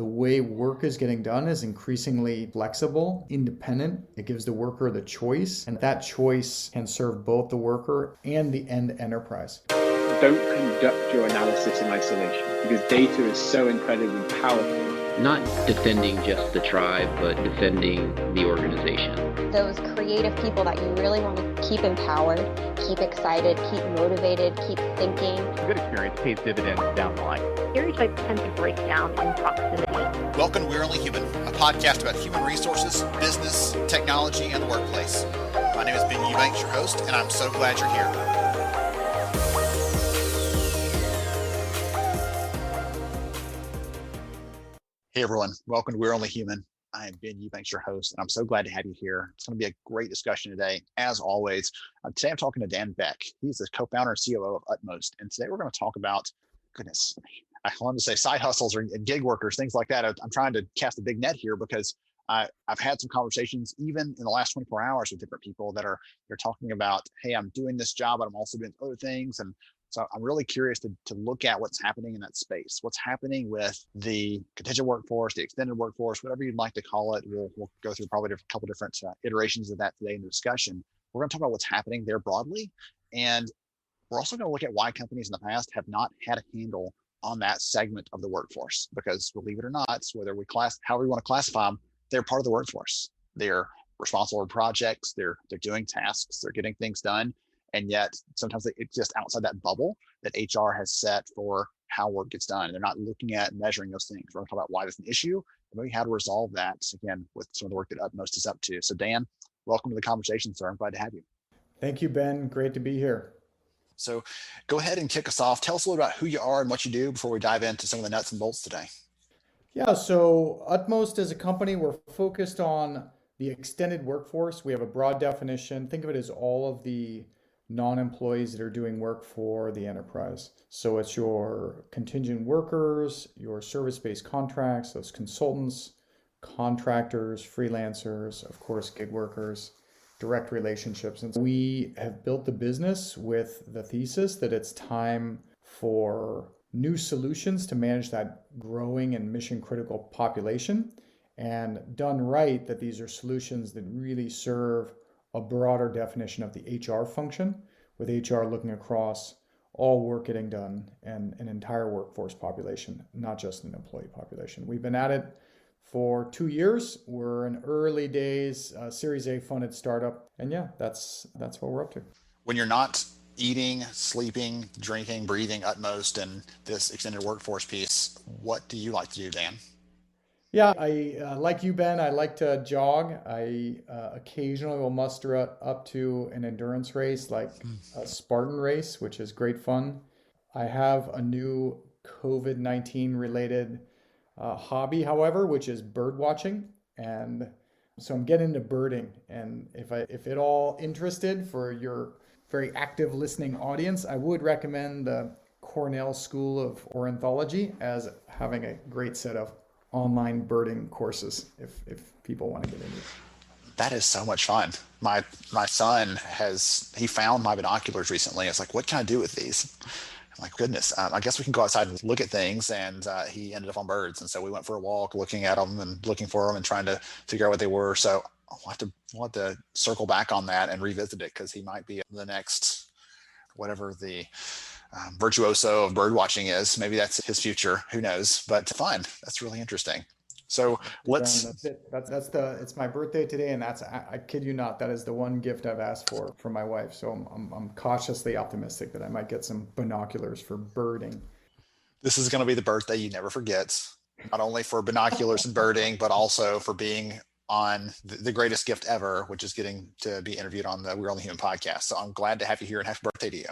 The way work is getting done is increasingly flexible, independent. It gives the worker the choice, and that choice can serve both the worker and the end enterprise. Don't conduct your analysis in isolation because data is so incredibly powerful. Not defending just the tribe, but defending the organization. Those creative people that you really want to keep empowered, keep excited, keep motivated, keep thinking. A good experience pays dividends down the line. Stereotypes tend to break down in proximity. Welcome to We're Only Human, a podcast about human resources, business, technology, and the workplace. My name is Ben Eubanks, your host, and I'm so glad you're here. Hey everyone, welcome to We're Only Human. I am Ben Eubanks, your host, and I'm so glad to have you here. It's going to be a great discussion today, as always. Today I'm talking to Dan Beck. He's the co-founder and COO of Utmost, and today we're going to talk about, I wanted to say side hustles and gig workers, things like that. I'm trying to cast a big net here because I've had some conversations even in the last 24 hours with different people that they're talking about, hey, I'm doing this job, but I'm also doing other things. And so I'm really curious to look at what's happening in that space. What's happening with the contingent workforce, the extended workforce, whatever you'd like to call it. We'll go through probably a couple different iterations of that today in the discussion. We're going to talk about what's happening there broadly. And we're also going to look at why companies in the past have not had a handle on that segment of the workforce. Because believe it or not, whether however you want to classify them, they're part of the workforce. They're responsible for projects, they're doing tasks, they're getting things done. And yet sometimes it's just outside that bubble that HR has set for how work gets done. And they're not looking at measuring those things. We're going to talk about why that's an issue and maybe how to resolve that, again, with some of the work that Utmost is up to. So Dan, welcome to the conversation, sir. I'm glad to have you. Thank you, Ben. Great to be here. So go ahead and kick us off. Tell us a little about who you are and what you do before we dive into some of the nuts and bolts today. Yeah, so Utmost as a company, we're focused on the extended workforce. We have a broad definition. Think of it as all of the non-employees that are doing work for the enterprise. So it's your contingent workers, your service-based contracts, those consultants, contractors, freelancers, of course, gig workers, direct relationships. And we have built the business with the thesis that it's time for new solutions to manage that growing and mission critical population, and done right, that these are solutions that really serve a broader definition of the HR function, with HR looking across all work getting done and an entire workforce population, not just an employee population. We've been at it for 2 years. We're in early days, Series A funded startup. And yeah, that's what we're up to. When you're not eating, sleeping, drinking, breathing Utmost and this extended workforce piece, what do you like to do, Dan? Yeah, I like you, Ben. I like to jog. I occasionally will muster up to an endurance race like a Spartan race, which is great fun. I have a new COVID-19 related hobby, however, which is bird watching. And so I'm getting into birding. And if at all interested for your very active listening audience, I would recommend the Cornell School of Ornithology as having a great set of online birding courses if people want to get into it. That is so much fun. My son he found my binoculars recently. It's like, what can I do with these? I'm like, goodness, I guess we can go outside and look at things. And he ended up on birds. And so we went for a walk looking at them and looking for them and trying to figure out what they were. So we'll have to circle back on that and revisit it, because he might be the next, whatever the virtuoso of bird watching is. Maybe that's his future. Who knows? But fine. That's really interesting. So let's. That's it. It's my birthday today, and I kid you not, that is the one gift I've asked for my wife. So I'm cautiously optimistic that I might get some binoculars for birding. This is going to be the birthday you never forget, not only for binoculars and birding, but also for being on the greatest gift ever, which is getting to be interviewed on the We're Only Human podcast. So I'm glad to have you here, and happy birthday to you.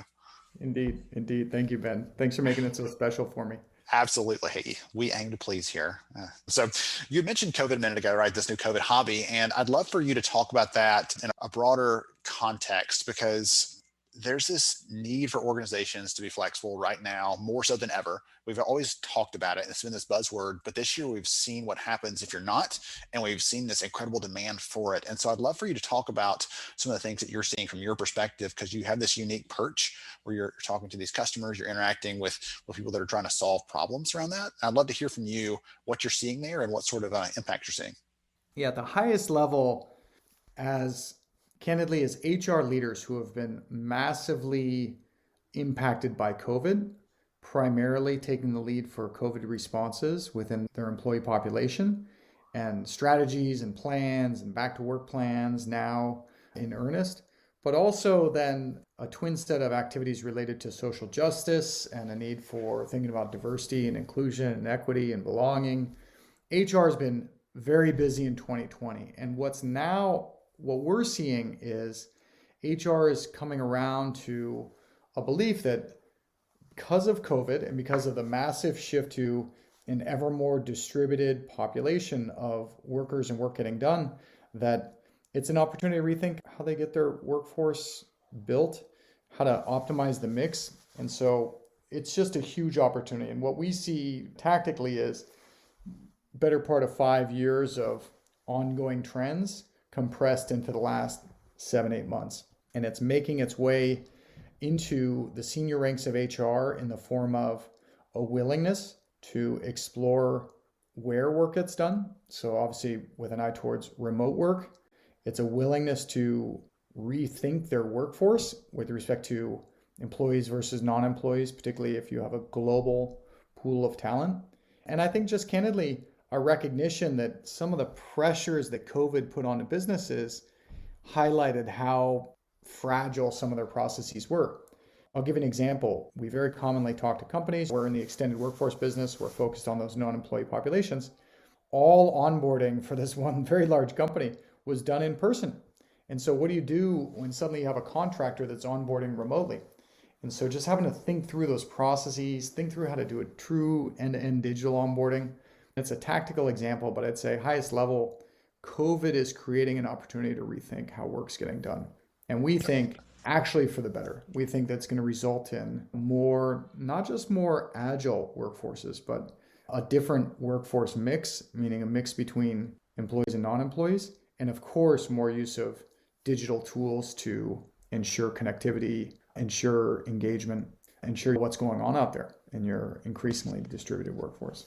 Indeed. Thank you, Ben. Thanks for making it so special for me. Absolutely. Hey, we aim to please here. So you mentioned COVID a minute ago, right? This new COVID hobby. And I'd love for you to talk about that in a broader context, because there's this need for organizations to be flexible right now, more so than ever. We've always talked about it. It's been this buzzword, but this year we've seen what happens if you're not, and we've seen this incredible demand for it. And so I'd love for you to talk about some of the things that you're seeing from your perspective, because you have this unique perch where you're talking to these customers, you're interacting with people that are trying to solve problems around that. I'd love to hear from you what you're seeing there and what sort of impact you're seeing. Yeah, at the highest level, as candidly as HR leaders who have been massively impacted by COVID, primarily taking the lead for COVID responses within their employee population and strategies and plans and back to work plans now in earnest, but also then a twin set of activities related to social justice and a need for thinking about diversity and inclusion and equity and belonging. HR has been very busy in 2020. And what we're seeing is HR is coming around to a belief that because of COVID and because of the massive shift to an ever more distributed population of workers and work getting done, that it's an opportunity to rethink how they get their workforce built, how to optimize the mix. And so it's just a huge opportunity. And what we see tactically is better part of 5 years of ongoing trends compressed into the last 7-8 months. And it's making its way into the senior ranks of HR in the form of a willingness to explore where work gets done. So obviously with an eye towards remote work, it's a willingness to rethink their workforce with respect to employees versus non-employees, particularly if you have a global pool of talent. And I think just candidly, a recognition that some of the pressures that COVID put on businesses highlighted how fragile some of their processes were. I'll give an example. We very commonly talk to companies. We're in the extended workforce business. We're focused on those non-employee populations. All onboarding for this one very large company was done in person. And so what do you do when suddenly you have a contractor that's onboarding remotely? And so just having to think through those processes, think through how to do a true end-to-end digital onboarding. It's a tactical example, but I'd say highest level, COVID is creating an opportunity to rethink how work's getting done. And we think actually for the better. We think that's going to result in more, not just more agile workforces, but a different workforce mix, meaning a mix between employees and non-employees. And of course, more use of digital tools to ensure connectivity, ensure engagement, ensure what's going on out there in your increasingly distributed workforce.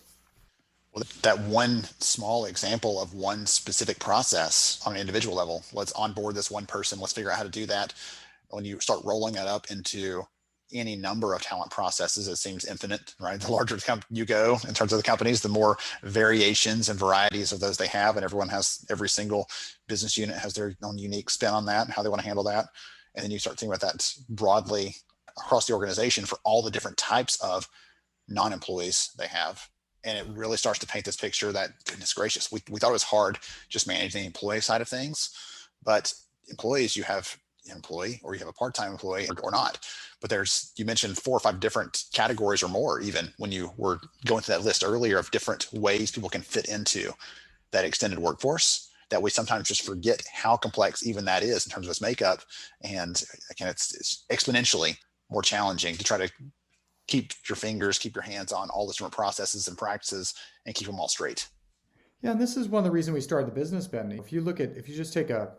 Well, that one small example of one specific process on an individual level, let's onboard this one person, let's figure out how to do that. When you start rolling that up into any number of talent processes, it seems infinite, right? The larger you go in terms of the companies, the more variations and varieties of those they have. And every single business unit has their own unique spin on that and how they want to handle that. And then you start thinking about that broadly across the organization for all the different types of non-employees they have. And it really starts to paint this picture that, goodness gracious, we thought it was hard just managing the employee side of things. But employees, you have an employee or you have a part-time employee or not. But you mentioned 4 or 5 different categories or more, even when you were going through that list earlier of different ways people can fit into that extended workforce, that we sometimes just forget how complex even that is in terms of its makeup. And again, it's exponentially more challenging to try to keep your fingers, keep your hands on all the different processes and practices and keep them all straight. Yeah, and this is one of the reasons we started the business, Ben. If you just take a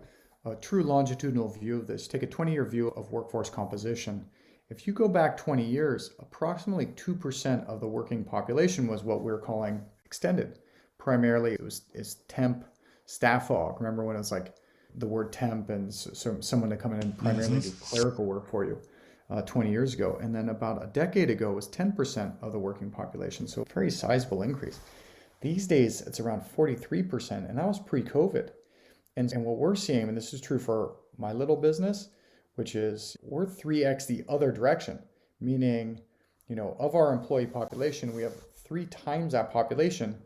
true longitudinal view of this, take a 20-year view of workforce composition. If you go back 20 years, approximately 2% of the working population was what we're calling extended. Primarily, it's temp, staff aug. Remember when it was like the word temp and so someone to come in and primarily do clerical work for you 20 years ago. And then about a decade ago, it was 10% of the working population. So a very sizable increase. These days, it's around 43%, and that was pre-COVID. And what we're seeing, and this is true for my little business, which is we're 3x the other direction, meaning, of our employee population, we have 3 times that population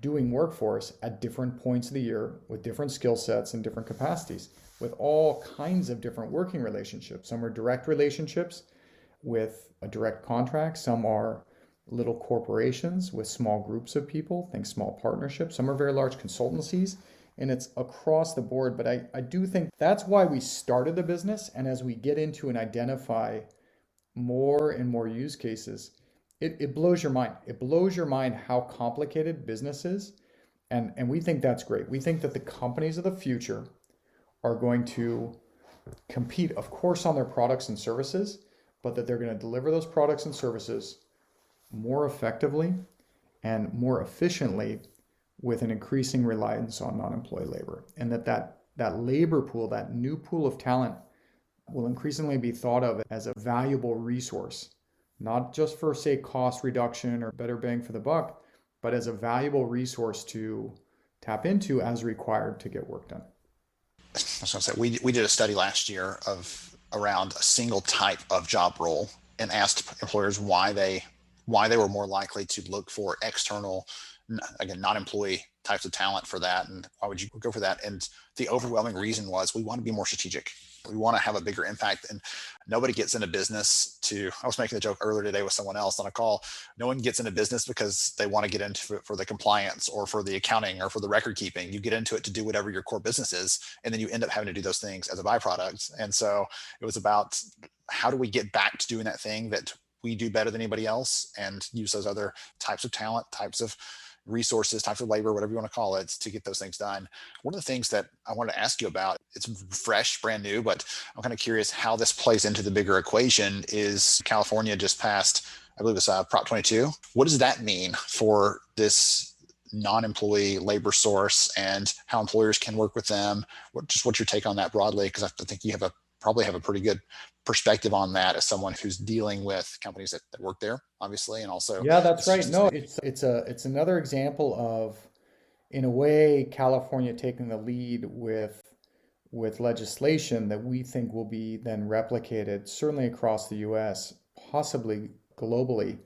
doing workforce at different points of the year with different skill sets and different capacities, with all kinds of different working relationships. Some are direct relationships with a direct contract. Some are little corporations with small groups of people, think small partnerships. Some are very large consultancies. and it's across the board. But I do think that's why we started the business. And as we get into and identify more and more use cases, it blows your mind. It blows your mind how complicated business is. And we think that's great. We think that the companies of the future are going to compete, of course, on their products and services, but that they're going to deliver those products and services more effectively and more efficiently with an increasing reliance on non-employee labor. And that labor pool, that new pool of talent, will increasingly be thought of as a valuable resource, not just for, say, cost reduction or better bang for the buck, but as a valuable resource to tap into as required to get work done. I was going to say, we did a study last year of around a single type of job role and asked employers why they were more likely to look for external, again, non-employee types of talent for that. And why would you go for that? And the overwhelming reason was we want to be more strategic. We want to have a bigger impact. And nobody gets into business I was making a joke earlier today with someone else on a call. No one gets into business because they want to get into it for the compliance or for the accounting or for the record keeping. You get into it to do whatever your core business is. And then you end up having to do those things as a byproduct. And so it was about how do we get back to doing that thing that we do better than anybody else and use those other types of talent, types of resources, types of labor, whatever you want to call it, to get those things done. One of the things that I wanted to ask you about, it's fresh, brand new, but I'm kind of curious how this plays into the bigger equation is California just passed, I believe it's Prop 22. What does that mean for this non-employee labor source and how employers can work with them? What's your take on that broadly? Because I think you probably have a pretty good perspective on that as someone who's dealing with companies that work there, obviously, and also. Yeah, that's right. No, it's another example of, in a way, California taking the lead with legislation that we think will be then replicated certainly across the U.S., possibly globally.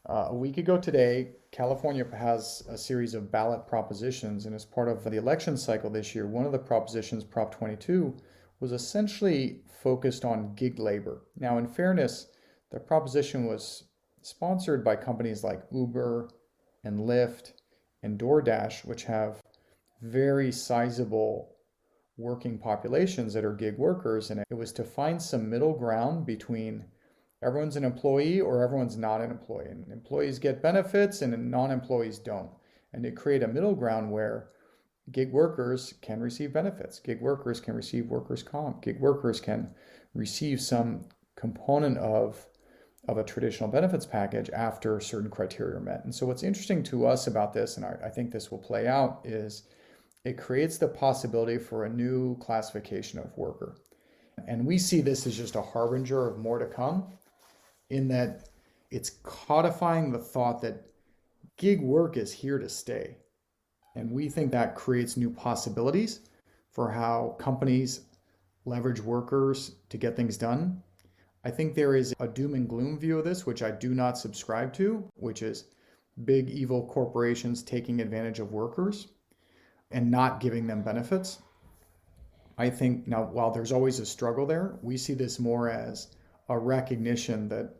A week ago today, California has a series of ballot propositions, and as part of the election cycle this year, one of the propositions, Prop 22, was essentially focused on gig labor. Now, in fairness, the proposition was sponsored by companies like Uber and Lyft and DoorDash, which have very sizable working populations that are gig workers. And it was to find some middle ground between everyone's an employee or everyone's not an employee. And employees get benefits and non-employees don't. And to create a middle ground where gig workers can receive benefits. Gig workers can receive workers' comp. Gig workers can receive some component of a traditional benefits package after certain criteria are met. And so what's interesting to us about this, and I think this will play out, is it creates the possibility for a new classification of worker. And we see this as just a harbinger of more to come, in that it's codifying the thought that gig work is here to stay. And we think that creates new possibilities for how companies leverage workers to get things done. I think there is a doom and gloom view of this, which I do not subscribe to, which is big evil corporations taking advantage of workers and not giving them benefits. I think now, while there's always a struggle there, we see this more as a recognition that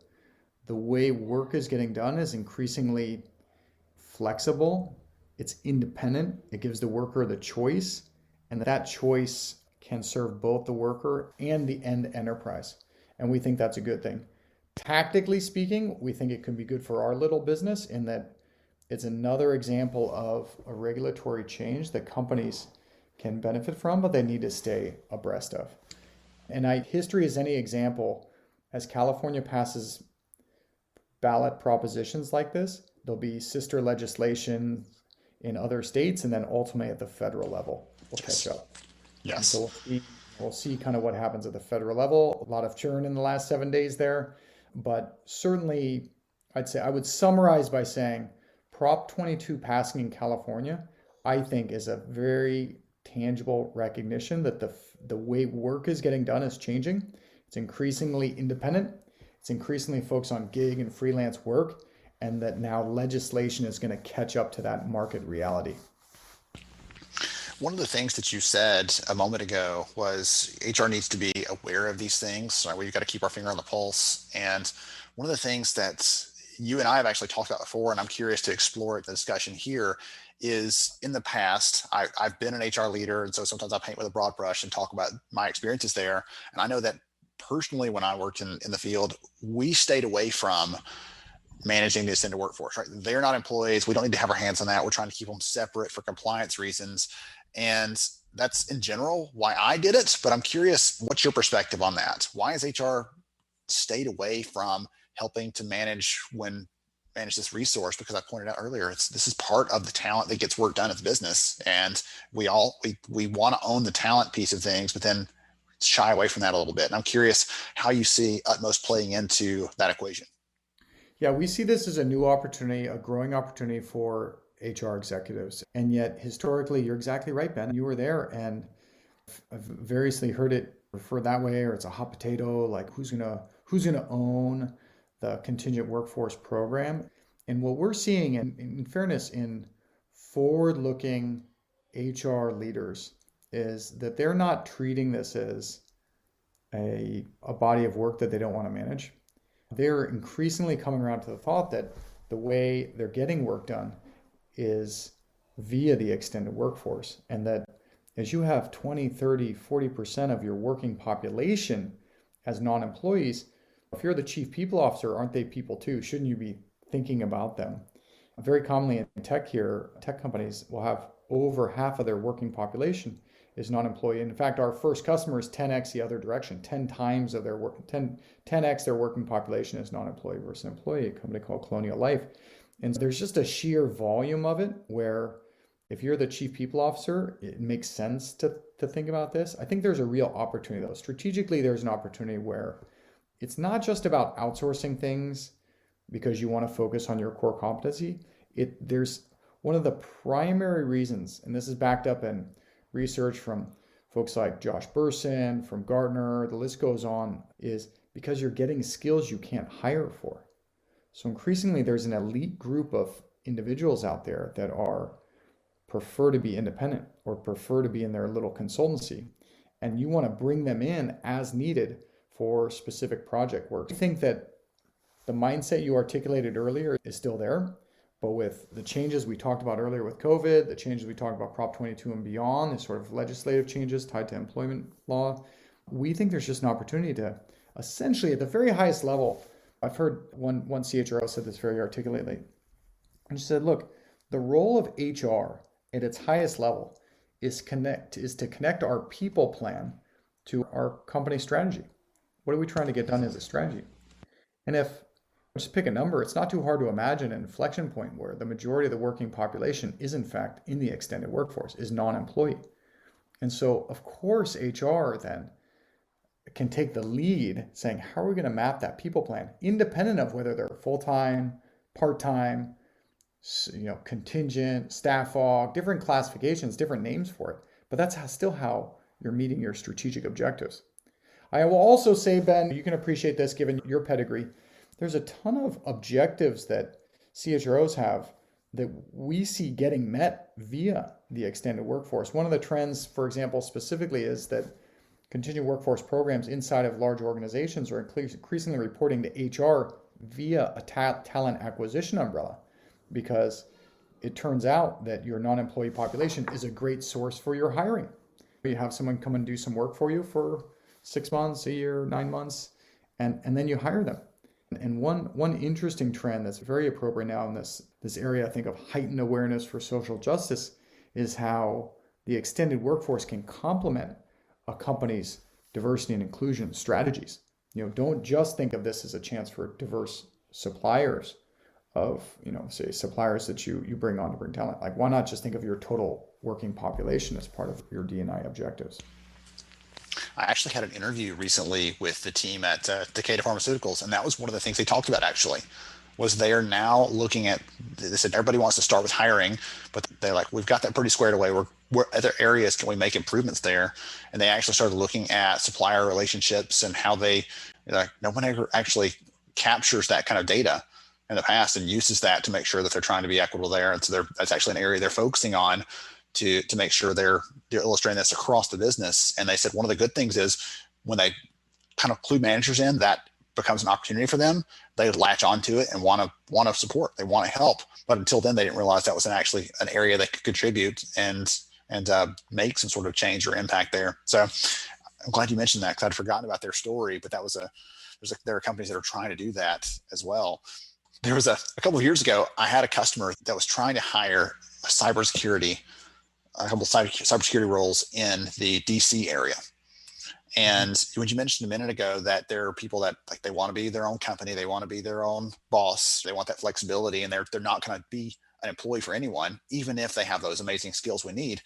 the way work is getting done is increasingly flexible. It's independent. It gives the worker the choice, and that choice can serve both the worker and the end enterprise. And we think that's a good thing. Tactically speaking, we think it can be good for our little business in that it's another example of a regulatory change that companies can benefit from, but they need to stay abreast of. And history is any example. As California passes ballot propositions like this, there'll be sister legislation in other states, and then ultimately at the federal level, we'll catch up. Yes. And so we'll see kind of what happens at the federal level. A lot of churn in the last 7 days there, but certainly I would summarize by saying Prop 22 passing in California, I think, is a very tangible recognition that the way work is getting done is changing. It's increasingly independent. It's increasingly focused on gig and freelance work, and that now legislation is going to catch up to that market reality. One of the things that you said a moment ago was HR needs to be aware of these things. Right? We've got to keep our finger on the pulse. And one of the things that you and I have actually talked about before, and I'm curious to explore the discussion here, is in the past, I've been an HR leader. And so sometimes I paint with a broad brush and talk about my experiences there. And I know that personally, when I worked in the field, we stayed away from managing the extended workforce, right? They're not employees. We don't need to have our hands on that. We're trying to keep them separate for compliance reasons. And that's in general why I did it. But I'm curious, what's your perspective on that? Why has HR stayed away from helping to manage this resource? Because I pointed out earlier, this is part of the talent that gets work done at the business. And we want to own the talent piece of things, but then shy away from that a little bit. And I'm curious how you see Utmost playing into that equation. Yeah, we see this as a new opportunity, a growing opportunity for HR executives. And yet, historically, you're exactly right, Ben. You were there, and I've variously heard it referred that way, or it's a hot potato, like who's gonna own the contingent workforce program. And what we're seeing, in fairness, in forward-looking HR leaders, is that they're not treating this as a body of work that they don't want to manage. They're increasingly coming around to the thought that the way they're getting work done is via the extended workforce. And that as you have 20, 30, 40% of your working population as non-employees, if you're the chief people officer, aren't they people too? Shouldn't you be thinking about them? Very commonly in tech companies will have over half of their working population is non-employee. In fact, our first customer is 10x the other direction, 10x their working population is non-employee versus employee, a company called Colonial Life. And there's just a sheer volume of it where if you're the chief people officer, it makes sense to think about this. I think there's a real opportunity though. Strategically, there's an opportunity where it's not just about outsourcing things because you want to focus on your core competency. There's one of the primary reasons, and this is backed up in research from folks like Josh Burson, from Gartner, the list goes on, is because you're getting skills you can't hire for. So increasingly, there's an elite group of individuals out there that prefer to be independent or prefer to be in their little consultancy. And you want to bring them in as needed for specific project work. I think that the mindset you articulated earlier is still there. But with the changes we talked about earlier with COVID, the changes we talked about Prop 22 and beyond, the sort of legislative changes tied to employment law, we think there's just an opportunity to essentially at the very highest level, I've heard one CHRO said this very articulately, and she said, look, the role of HR at its highest level is to connect our people plan to our company strategy. What are we trying to get done as a strategy? And if just pick a number, it's not too hard to imagine an inflection point where the majority of the working population is in fact in the extended workforce, is non-employee. And so of course HR then can take the lead saying, how are we going to map that people plan independent of whether they're full-time, part-time, contingent, staff aug, different classifications, different names for it. But that's still how you're meeting your strategic objectives. I will also say, Ben, you can appreciate this given your pedigree. There's a ton of objectives that CHROs have that we see getting met via the extended workforce. One of the trends, for example, specifically is that contingent workforce programs inside of large organizations are increasingly reporting to HR via a talent acquisition umbrella, because it turns out that your non-employee population is a great source for your hiring. You have someone come and do some work for you for 6 months, a year, 9 months, and then you hire them. And one interesting trend that's very appropriate now in this area, I think, of heightened awareness for social justice is how the extended workforce can complement a company's diversity and inclusion strategies. Don't just think of this as a chance for diverse suppliers of, say, suppliers that you bring on to bring talent. Like, why not just think of your total working population as part of your D&I objectives? I actually had an interview recently with the team at Takeda Pharmaceuticals, and that was one of the things they talked about actually, was they are now looking at, they said everybody wants to start with hiring, but they're like, we've got that pretty squared away. What other areas can we make improvements there? And they actually started looking at supplier relationships and how no one ever actually captures that kind of data in the past and uses that to make sure that they're trying to be equitable there. And so that's actually an area they're focusing on to make sure they're illustrating this across the business. And they said one of the good things is when they kind of clue managers in, that becomes an opportunity for them, they latch onto it and want to support. They want to help. But until then, they didn't realize that was actually an area that could contribute and make some sort of change or impact there. So I'm glad you mentioned that, because I'd forgotten about their story. But there are companies that are trying to do that as well. There was a couple of years ago, I had a customer that was trying to hire a couple of cybersecurity roles in the DC area. And when you mentioned a minute ago that there are people that like they want to be their own company, they want to be their own boss, they want that flexibility, and they're not going to be an employee for anyone, even if they have those amazing skills we need.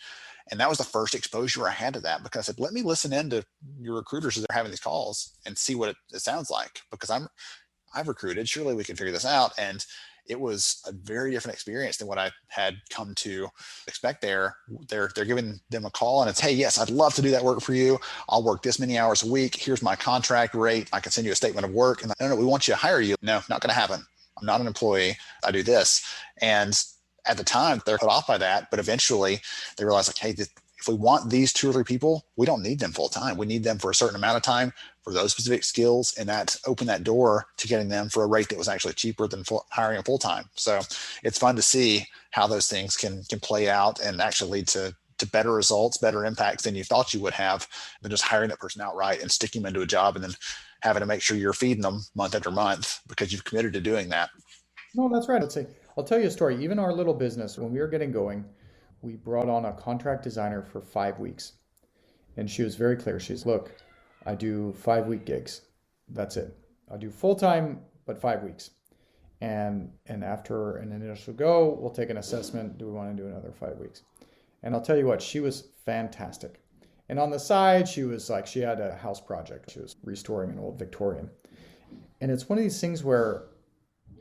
And that was the first exposure I had to that, because I said, let me listen in to your recruiters as they're having these calls and see what it sounds like, because I've recruited, surely we can figure this out. And it was a very different experience than what I had come to expect there. They're giving them a call and it's, hey, yes, I'd love to do that work for you. I'll work this many hours a week. Here's my contract rate. I can send you a statement of work. And no, we want you to hire you. No, not going to happen. I'm not an employee. I do this. And at the time, they're put off by that. But eventually they realize, like, hey, if we want these 2 or 3 people, we don't need them full time. We need them for a certain amount of time for those specific skills, and that opened that door to getting them for a rate that was actually cheaper than hiring them full time. So it's fun to see how those things can play out and actually lead to better results, better impacts than you thought you would have, than just hiring that person outright and sticking them into a job and then having to make sure you're feeding them month after month because you've committed to doing that. No, that's right. I'll tell you a story. Even our little business, when we were getting going, we brought on a contract designer for 5 weeks. And she was very clear. She's, look, I do 5-week gigs. That's it. I'll do full time, but 5 weeks. And after an initial go, we'll take an assessment. Do we want to do another 5 weeks? And I'll tell you what, she was fantastic. And on the side, she was like, she had a house project. She was restoring an old Victorian. And it's one of these things where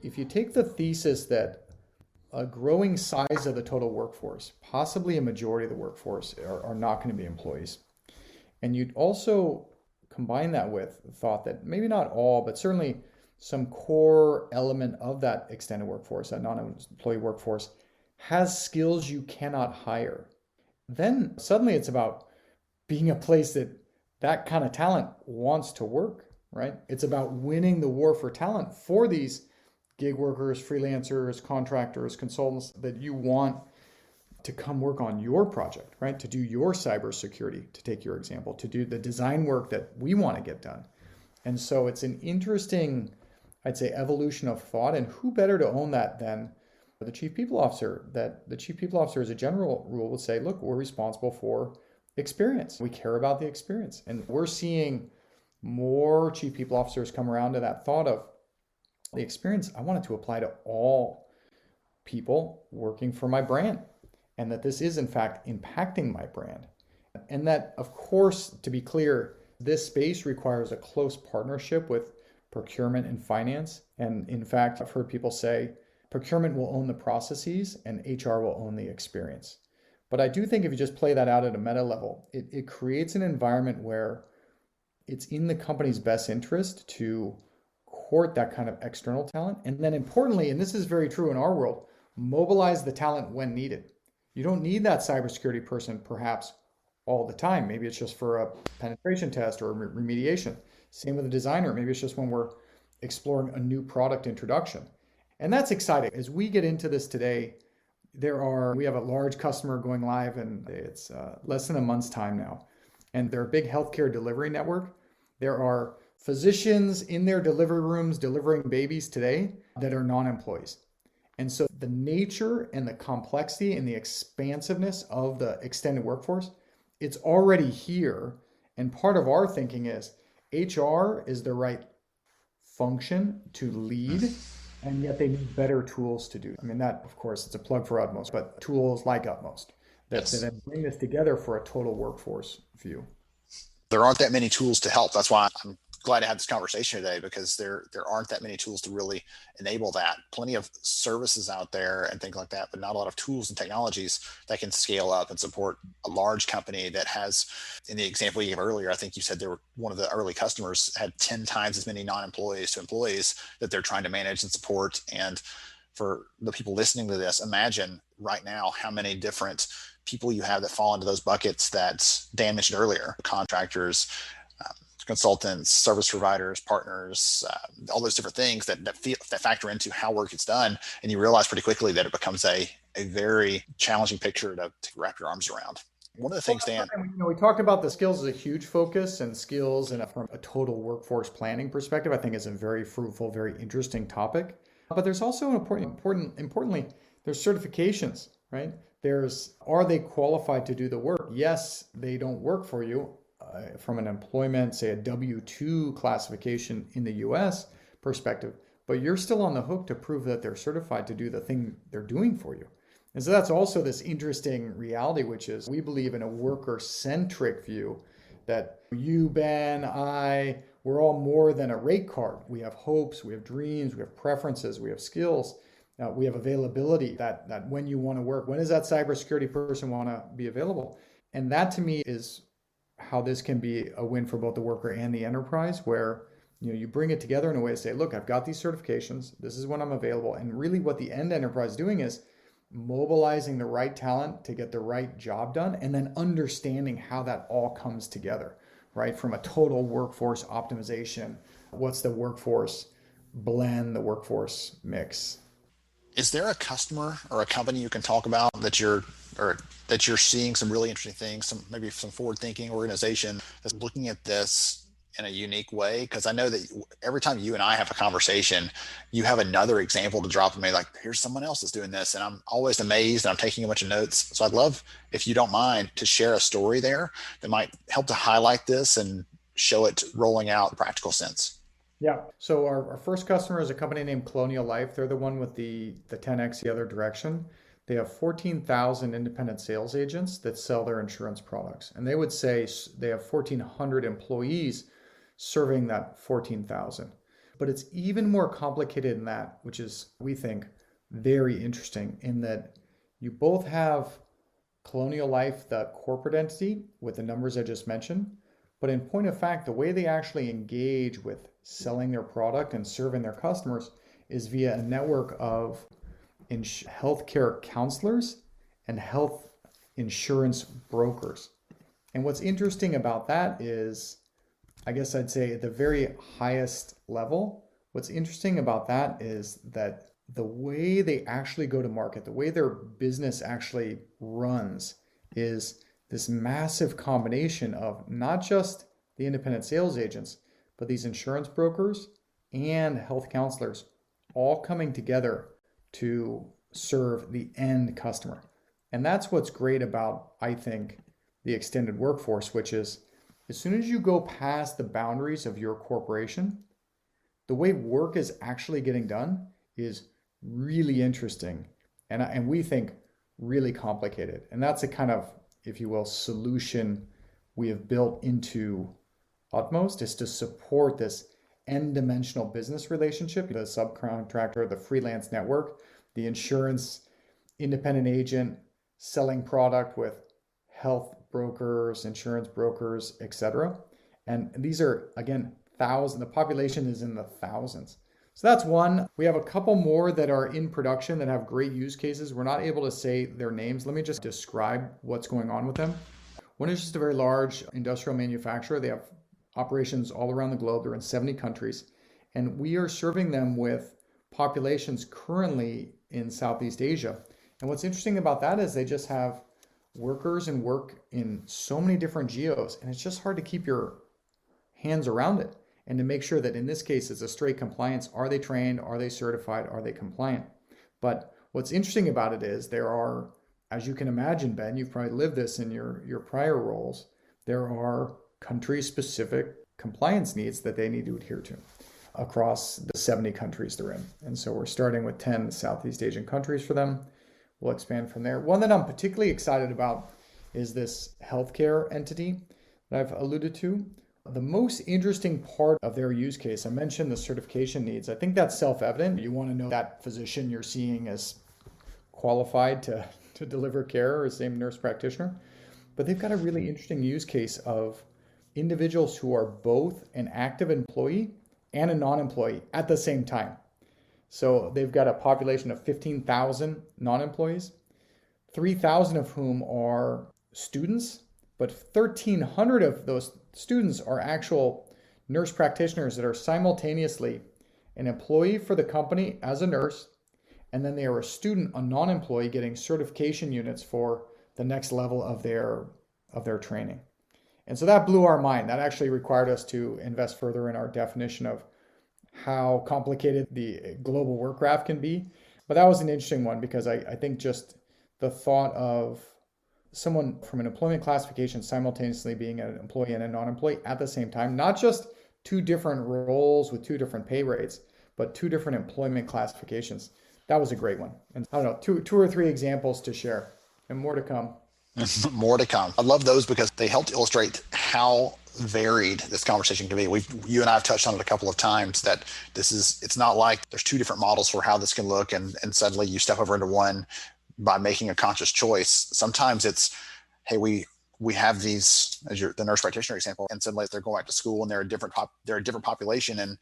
if you take the thesis that a growing size of the total workforce, possibly a majority of the workforce, are not going to be employees. And you'd also combine that with the thought that maybe not all, but certainly some core element of that extended workforce, that non-employee workforce, has skills you cannot hire. Then suddenly it's about being a place that kind of talent wants to work, right? It's about winning the war for talent for these gig workers, freelancers, contractors, consultants that you want to come work on your project, right? To do your cybersecurity, to take your example, to do the design work that we want to get done. And so it's an interesting, I'd say, evolution of thought. And who better to own that than the chief people officer? That the chief people officer, as a general rule, would say, look, we're responsible for experience. We care about the experience. And we're seeing more chief people officers come around to that thought of the experience. I want it to apply to all people working for my brand, and that this is in fact impacting my brand. And that, of course, to be clear, this space requires a close partnership with procurement and finance. And in fact, I've heard people say procurement will own the processes and HR will own the experience. But I do think if you just play that out at a meta level, it creates an environment where it's in the company's best interest to court that kind of external talent. And then importantly, and this is very true in our world, mobilize the talent when needed. You don't need that cybersecurity person perhaps all the time. Maybe it's just for a penetration test or a remediation. Same with a designer. Maybe it's just when we're exploring a new product introduction. And that's exciting. As we get into this today, we have a large customer going live, and it's less than a month's time now. And they're a big healthcare delivery network. There are physicians in their delivery rooms delivering babies today that are non-employees. And so the nature and the complexity and the expansiveness of the extended workforce, it's already here. And part of our thinking is HR is the right function to lead, and yet they need better tools to do it. I mean, that, of course, it's a plug for Utmost, but tools like Utmost that then bring this together for a total workforce view. There aren't that many tools to help. That's why I'm glad to have this conversation today, because there aren't that many tools to really enable that. Plenty of services out there and things like that, but not a lot of tools and technologies that can scale up and support a large company that has, in the example you gave earlier, I think you said they were one of the early customers, had 10 times as many non-employees to employees that they're trying to manage and support. And for the people listening to this, imagine right now how many different people you have that fall into those buckets that Dan mentioned earlier: contractors, consultants, service providers, partners, all those different things that factor into how work gets done. And you realize pretty quickly that it becomes a very challenging picture to wrap your arms around. One of the things, Dan. We talked about the skills as a huge focus, and skills and from a total workforce planning perspective, I think is a very fruitful, very interesting topic. But there's also importantly, there's certifications, right? Are they qualified to do the work? Yes, they don't work for you from an employment, say a W-2 classification in the US perspective, but you're still on the hook to prove that they're certified to do the thing they're doing for you. And so that's also this interesting reality, which is we believe in a worker-centric view that you, Ben, we're all more than a rate card. We have hopes, we have dreams, we have preferences, we have skills, we have availability that when you want to work, when does that cybersecurity person want to be available? And that to me is how this can be a win for both the worker and the enterprise, where you bring it together in a way to say, look, I've got these certifications, this is when I'm available. And really what the end enterprise is doing is mobilizing the right talent to get the right job done, and then understanding how that all comes together, right? From a total workforce optimization, what's the workforce blend, the workforce mix? Is there a customer or a company you can talk about that you're seeing some really interesting things, maybe some forward-thinking organization that's looking at this in a unique way? Because I know that every time you and I have a conversation, you have another example to drop in me, like, here's someone else that's doing this. And I'm always amazed, and I'm taking a bunch of notes. So I'd love, if you don't mind, to share a story there that might help to highlight this and show it rolling out in a practical sense. Yeah. So our first customer is a company named Colonial Life. They're the one with the 10X the other direction. They have 14,000 independent sales agents that sell their insurance products. And they would say they have 1,400 employees serving that 14,000. But it's even more complicated than that, which is, we think, very interesting in that you both have Colonial Life, the corporate entity with the numbers I just mentioned, but in point of fact, the way they actually engage with selling their product and serving their customers is via a network of healthcare counselors and health insurance brokers. And what's interesting about that is, I guess I'd say at the very highest level, what's interesting about that is that the way they actually go to market, the way their business actually runs, is this massive combination of not just the independent sales agents, but these insurance brokers and health counselors all coming together to serve the end customer. And that's what's great about, I think, the extended workforce, which is as soon as you go past the boundaries of your corporation, the way work is actually getting done is really interesting and we think really complicated. And that's a kind of, if you will, solution we have built into Utmost, is to support this n-dimensional business relationship, the subcontractor, the freelance network, the insurance independent agent selling product with health brokers, insurance brokers, etc. And these are, again, thousands. The population is in the thousands. So that's one. We have a couple more that are in production that have great use cases. We're not able to say their names. Let me just describe what's going on with them. One is just a very large industrial manufacturer. They have operations all around the globe. They're in 70 countries. And we are serving them with populations currently in Southeast Asia. And what's interesting about that is they just have workers and work in so many different geos. And it's just hard to keep your hands around it and to make sure that in this case it's a straight compliance. Are they trained? Are they certified? Are they compliant? But what's interesting about it is there are, as you can imagine, Ben, you've probably lived this in your prior roles, there are country-specific compliance needs that they need to adhere to across the 70 countries they're in. And so we're starting with 10 Southeast Asian countries for them. We'll expand from there. One that I'm particularly excited about is this healthcare entity that I've alluded to. The most interesting part of their use case, I mentioned the certification needs. I think that's self-evident. You want to know that physician you're seeing is qualified to deliver care, or same nurse practitioner. But they've got a really interesting use case of individuals who are both an active employee and a non-employee at the same time. So they've got a population of 15,000 non-employees, 3,000 of whom are students, but 1,300 of those students are actual nurse practitioners that are simultaneously an employee for the company as a nurse, and then they are a student, a non-employee, getting certification units for the next level of their training. And so that blew our mind. That actually required us to invest further in our definition of how complicated the global work graph can be. But that was an interesting one because I think just the thought of someone from an employment classification simultaneously being an employee and a non-employee at the same time, not just two different roles with two different pay rates, but two different employment classifications. That was a great one. And I don't know, two or three examples to share and more to come. More to come. I love those because they help to illustrate how varied this conversation can be. You and I have touched on it a couple of times that it's not like there's two different models for how this can look and suddenly you step over into one by making a conscious choice. Sometimes it's, hey, we have these, as the nurse practitioner example, and suddenly they're going back to school and they're a different population, and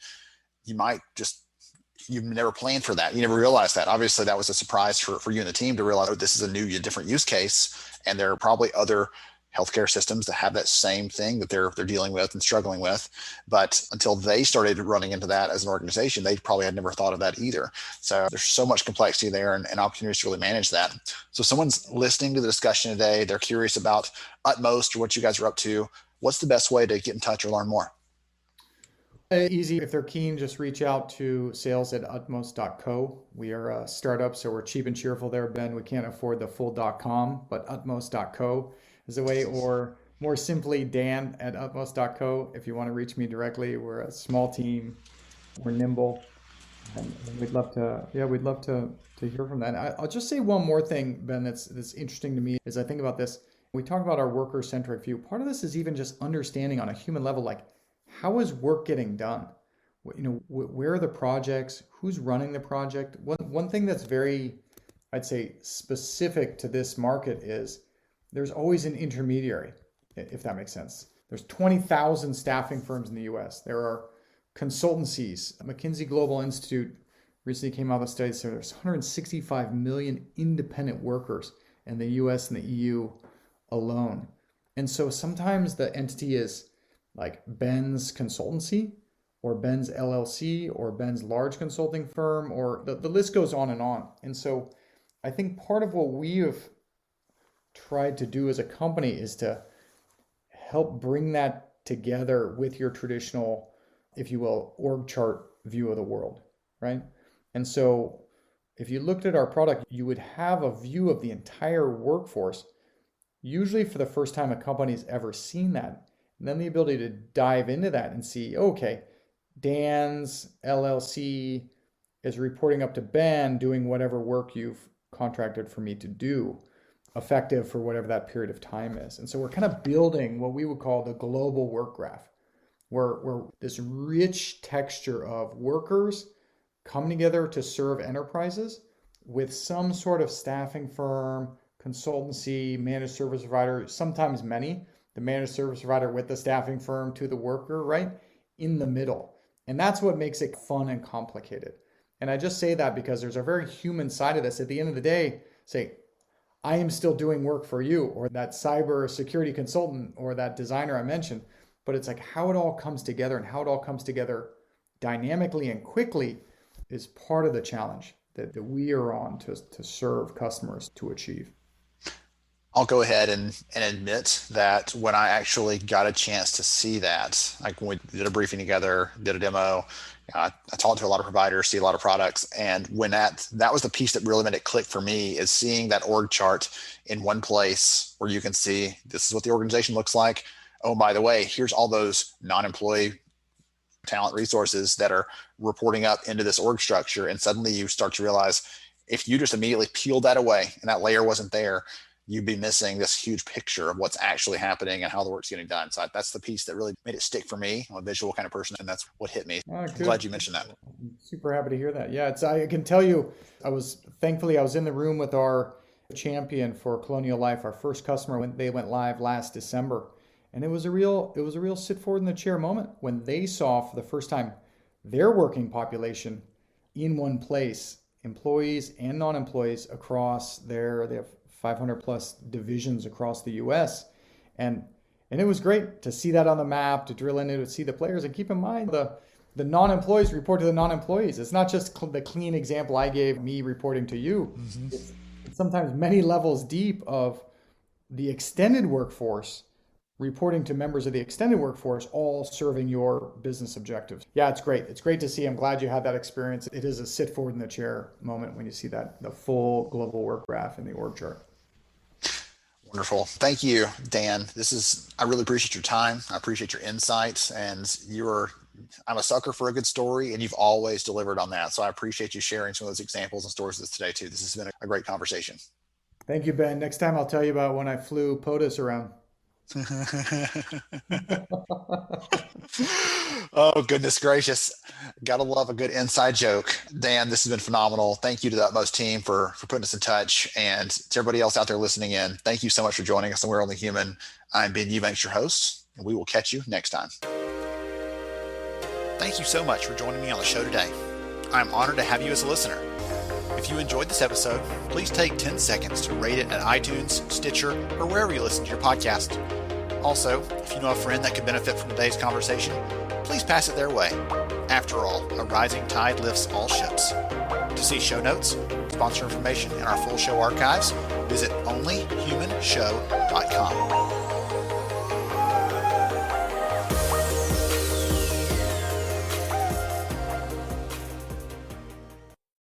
you've never planned for that. You never realized that. Obviously, that was a surprise for you and the team to realize, oh, this is a different use case. And there are probably other healthcare systems that have that same thing that they're dealing with and struggling with. But until they started running into that as an organization, they probably had never thought of that either. So there's so much complexity there and opportunities to really manage that. So someone's listening to the discussion today, they're curious about Utmost or what you guys are up to. What's the best way to get in touch or learn more? Easy. If they're keen, just reach out to sales@utmost.co. We are a startup, so we're cheap and cheerful there, Ben. We can't afford the full .com, but utmost.co is a way, or more simply, Dan@utmost.co. If you want to reach me directly, we're a small team. We're nimble. And we'd love to hear from that. I'll just say one more thing, Ben, that's interesting to me as I think about this. We talk about our worker-centric view. Part of this is even just understanding on a human level, like, how is work getting done? Where are the projects? Who's running the project? One thing that's very, I'd say, specific to this market is there's always an intermediary, if that makes sense. There's 20,000 staffing firms in the US. There are consultancies. McKinsey Global Institute recently came out with a study that said there's 165 million independent workers in the US and the EU alone. And so sometimes the entity is like Ben's consultancy or Ben's LLC or Ben's large consulting firm, or the list goes on and on. And so I think part of what we have tried to do as a company is to help bring that together with your traditional, if you will, org chart view of the world, right? And so if you looked at our product, you would have a view of the entire workforce, usually for the first time a company's ever seen that. And then the ability to dive into that and see, okay, Dan's LLC is reporting up to Ben doing whatever work you've contracted for me to do, effective for whatever that period of time is. And so we're kind of building what we would call the global work graph, where this rich texture of workers come together to serve enterprises with some sort of staffing firm, consultancy, managed service provider, sometimes many, the managed service provider with the staffing firm to the worker, right? In the middle. And that's what makes it fun and complicated. And I just say that because there's a very human side of this. At the end of the day, say, I am still doing work for you, or that cyber security consultant, or that designer I mentioned. But it's like how it all comes together, and how it all comes together dynamically and quickly is part of the challenge that we are on to serve customers to achieve. I'll go ahead and admit that when I actually got a chance to see that, like when we did a briefing together, did a demo, I talked to a lot of providers, see a lot of products. And when that was the piece that really made it click for me, is seeing that org chart in one place where you can see this is what the organization looks like. Oh, by the way, here's all those non-employee talent resources that are reporting up into this org structure. And suddenly you start to realize if you just immediately peeled that away and that layer wasn't there, you'd be missing this huge picture of what's actually happening and how the work's getting done. So that's the piece that really made it stick for me. I'm a visual kind of person, and that's what hit me. I'm glad you mentioned that. I'm super happy to hear that. Yeah, I can tell you, I was in the room with our champion for Colonial Life, our first customer, when they went live last December. And it was a real sit forward in the chair moment when they saw for the first time their working population in one place, employees and non-employees across they have 500 plus divisions across the US. And And it was great to see that on the map, to drill into it, to see the players. And keep in mind, the non-employees report to the non-employees. It's not just the clean example I gave, me reporting to you. It's sometimes many levels deep of the extended workforce reporting to members of the extended workforce, all serving your business objectives. Yeah, it's great. It's great to see. I'm glad you had that experience. It is a sit forward in the chair moment when you see that, the full global work graph in the org chart. Wonderful. Thank you, Dan. I really appreciate your time. I appreciate your insights, and I'm a sucker for a good story, and you've always delivered on that. So I appreciate you sharing some of those examples and stories with us today too. This has been a great conversation. Thank you, Ben. Next time I'll tell you about when I flew POTUS around. Oh, goodness gracious. Gotta love a good inside joke. Dan, this has been phenomenal. Thank you to the Utmost team for putting us in touch. And to everybody else out there listening in, thank you so much for joining us on We're Only Human. I'm Ben Eubanks, your host, and we will catch you next time. Thank you so much for joining me on the show today. I'm honored to have you as a listener. If you enjoyed this episode, please take 10 seconds to rate it at iTunes, Stitcher, or wherever you listen to your podcast. Also, if you know a friend that could benefit from today's conversation, please pass it their way. After all, a rising tide lifts all ships. To see show notes, sponsor information, and our full show archives, visit onlyhumanshow.com.